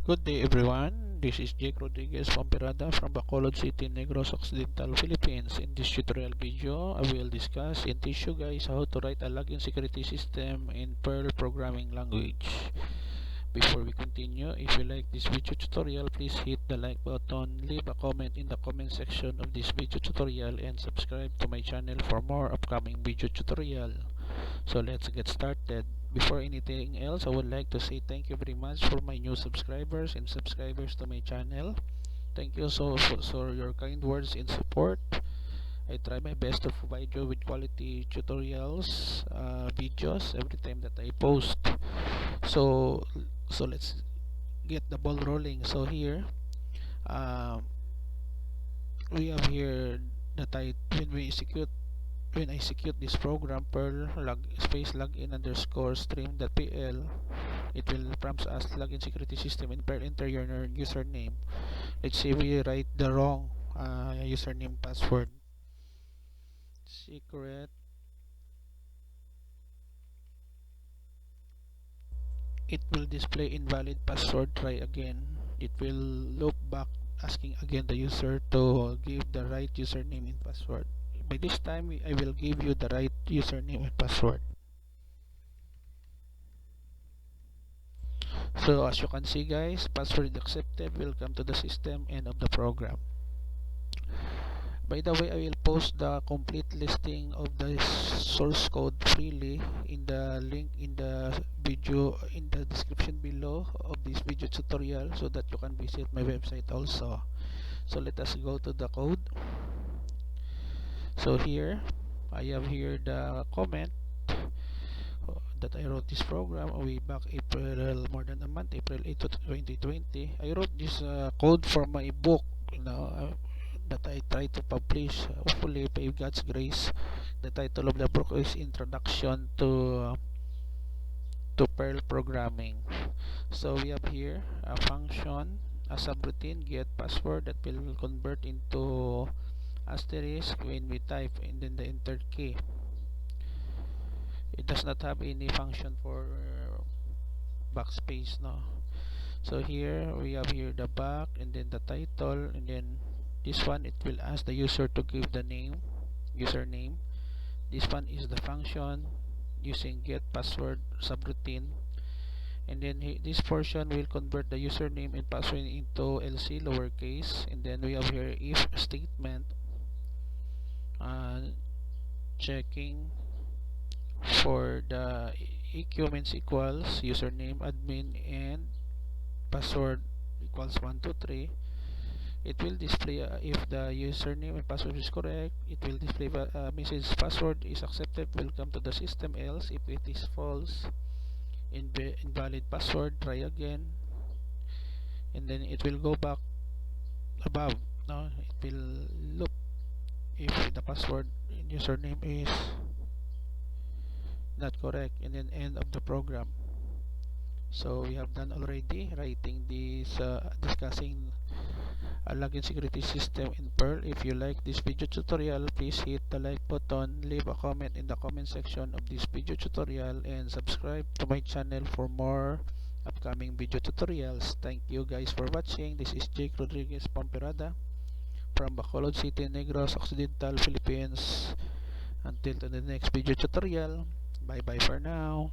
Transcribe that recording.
Good day everyone, this is Jake Rodriguez Pomperada from Bacolod City, Negros Occidental, Philippines. In this tutorial video, I will discuss and teach you guys how to write a login security system in Perl programming language. Before we continue, if you like this video tutorial, please hit the like button, leave a comment in the comment section of this video tutorial, and subscribe to my channel for more upcoming video tutorial. So let's get started. Before anything else, I would like to say thank you very much for my new subscribers and subscribers to my channel. Thank you for your kind words and support. I try my best to provide you with quality tutorials, videos every time that I post. So let's get the ball rolling. So here, um, we have here the type when I execute this program, Perl space login underscore stream.pl, it will prompt us login security system in Perl. Enter your username. Let's say we write the wrong username password. Secret. It will display invalid password. Try again. It will loop back asking again the user to give the right username and password. By this time I will give you the right username and password. So as you can see guys, password accepted, welcome to the system, end of the program. By the way, I will post the complete listing of the source code freely in the link in the video in the description below of this video tutorial, so that you can visit my website also. So let us go to the code. So here I have here the comment that I wrote this program way back April, more than a month, April 8, 2020. I wrote this code for my book, that I try to publish. Hopefully, by God's grace, the title of the book is Introduction to Perl Programming. So we have here a function, a subroutine get password that will convert into asterisk when we type and then the enter key. It does not have any function for backspace, no. So here we have here the back and then the title, and then this one it will ask the user to give the username. This one is the function using get password subroutine, and then this portion will convert the username and password into LC lowercase, and then we have here if statement, checking for the EQ means equals username admin and password equals 123. It will display if the username and password is correct. It will display message password is accepted, welcome to the system. Else if it is false, invalid password, try again, and then it will go back above. No, it will loop if the password and username is not correct, and then end of the program. So we have done already writing this discussing a login security system in Perl. If you like this video tutorial, please hit the like button, leave a comment in the comment section of this video tutorial, and subscribe to my channel for more upcoming video tutorials. Thank you guys for watching. This is Jake Rodriguez Pomperada from Bacolod City, Negros Occidental, Philippines. Until to the next video tutorial, bye bye for now.